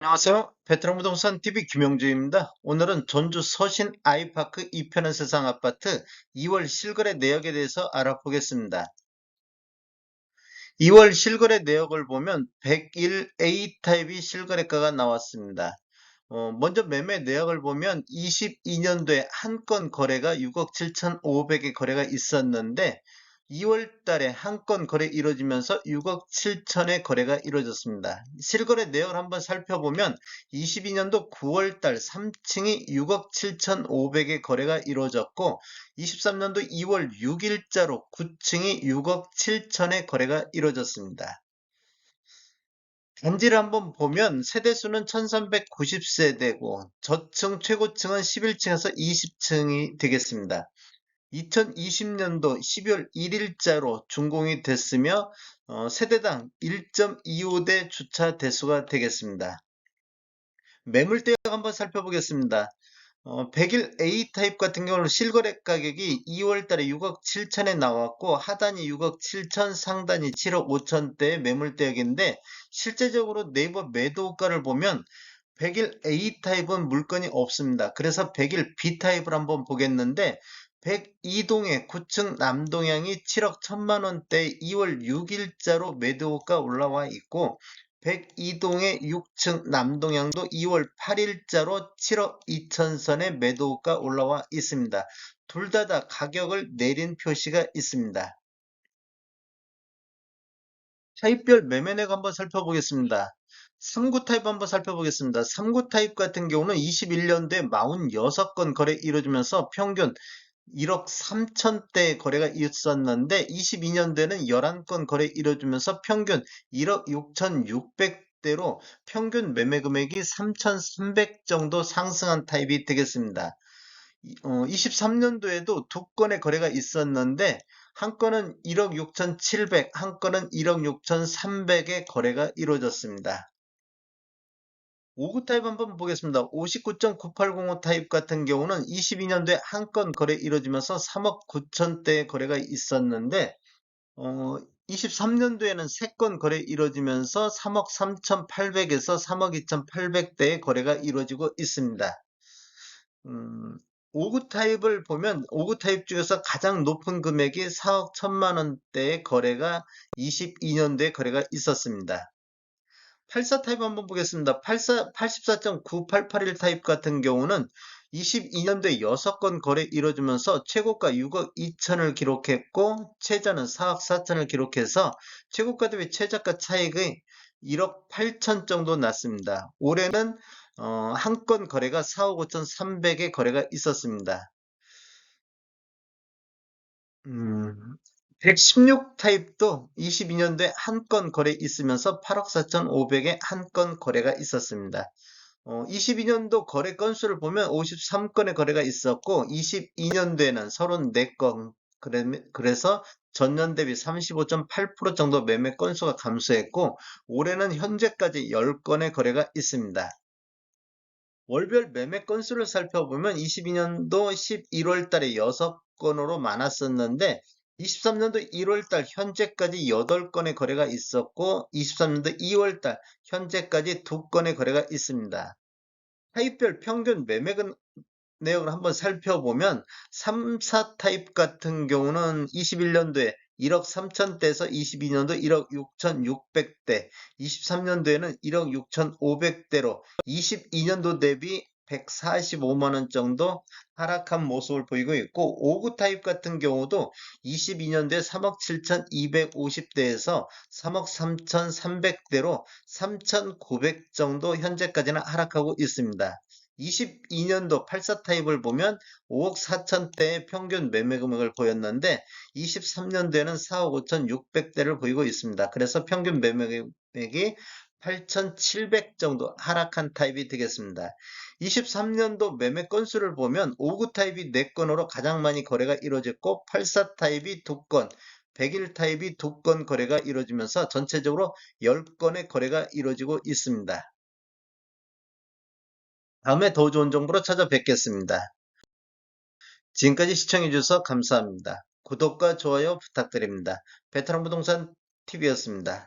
안녕하세요. 베트남 부동산 TV 김영주입니다. 오늘은 전주 서신 아이파크 2편의 세상 아파트 2월 실거래 내역에 대해서 알아보겠습니다. 2월 실거래 내역을 보면 101A 타입이 실거래가가 나왔습니다. 먼저 매매 내역을 보면 22년도에 한 건 거래가 6억 7,500의 거래가 있었는데 2월 달에 한 건 거래 이루어지면서 6억 7천의 거래가 이루어졌습니다. 실거래 내역을 한번 살펴보면 22년도 9월 달 3층이 6억 7,500의 거래가 이루어졌고 23년도 2월 6일자로 9층이 6억 7천의 거래가 이루어졌습니다. 단지를 한번 보면 세대수는 1390세대고 저층 최고층은 11층에서 20층이 되겠습니다. 2020년도 12월 1일자로 준공이 됐으며 세대당 1.25대 주차 대수가 되겠습니다. 매물대역 한번 살펴보겠습니다. 100일 A 타입 같은 경우는 실거래 가격이 2월 달에 6억 7천에 나왔고 하단이 6억 7천, 상단이 7억 5천대의 매물대역인데 실제적으로 네이버 매도가를 보면 100일 A 타입은 물건이 없습니다. 그래서 100일 B 타입을 한번 보겠는데 102동의 9층 남동향이 7억 1천만 원대 2월 6일자로 매도가 올라와 있고 102동의 6층 남동향도 2월 8일자로 7억 2천선의 매도가 올라와 있습니다. 둘 다 가격을 내린 표시가 있습니다. 타입별 매매액 한번 살펴보겠습니다. 3구 타입 한번 살펴보겠습니다. 3구 타입 같은 경우는 21년도에 46건 거래 이루어지면서 평균 1억 3천대 거래가 있었는데 22년도에는 11건 거래 이루어지면서 평균 1억 6,600대로 평균 매매 금액이 3,300 정도 상승한 타입이 되겠습니다. 23년도에도 두 건의 거래가 있었는데 한 건은 1억 6,700, 한 건은 1억 6,300의 거래가 이루어졌습니다. 5구 타입 한번 보겠습니다. 59.9805 타입 같은 경우는 22년도에 한 건 거래 이루어지면서 3억 9천대의 거래가 있었는데 23년도에는 3건 거래 이루어지면서 3억 3,800에서 3억 2,800대의 거래가 이루어지고 있습니다. 음, 5구 타입을 보면 5구 타입 중에서 가장 높은 금액이 4억 1천만 원대의 거래가 22년도에 거래가 있었습니다. 84 타입 한번 보겠습니다. 84.9881 타입 같은 경우는 22년도에 6건 거래 이루어지면서 최고가 6억 2천을 기록했고 최저는 4억 4천을 기록해서 최고가 대비 최저가 차익이 1억 8천 정도 났습니다. 올해는 한 건 거래가 4억 5천 3백의 거래가 있었습니다. 116 타입도 22년도에 한 건 거래 있으면서 8억 4천5백의 한 건 거래가 있었습니다. 22년도 거래 건수를 보면 53건의 거래가 있었고 22년도에는 34건 그래서 전년 대비 35.8% 정도 매매 건수가 감소했고 올해는 현재까지 10건의 거래가 있습니다. 월별 매매 건수를 살펴보면 22년도 11월 달에 6건으로 많았었는데 23년도 1월 달 현재까지 8건의 거래가 있었고 23년도 2월 달 현재까지 2건의 거래가 있습니다. 타입별 평균 매매금 내역을 한번 살펴보면 3, 4 타입 같은 경우는 21년도에 1억 3천대에서 22년도 1억 6,600대, 23년도에는 1억 6,500대로 22년도 대비 145만 원 정도 하락한 모습을 보이고 있고 5구 타입 같은 경우도 22년도에 3억 7,250대에서 3억 3,300대로 3,900 정도 현재까지는 하락하고 있습니다. 22년도 84 타입을 보면 5억 4천대의 평균 매매 금액을 보였는데 23년도에는 4억 5,600대를 보이고 있습니다. 그래서 평균 매매 금액이 8,700 정도 하락한 타입이 되겠습니다. 23년도 매매 건수를 보면 5구 타입이 4건으로 가장 많이 거래가 이루어졌고 84 타입이 2건, 101 타입이 2건 거래가 이루어지면서 전체적으로 10건의 거래가 이루어지고 있습니다. 다음에 더 좋은 정보로 찾아뵙겠습니다. 지금까지 시청해주셔서 감사합니다. 구독과 좋아요 부탁드립니다. 베테랑 부동산 TV였습니다.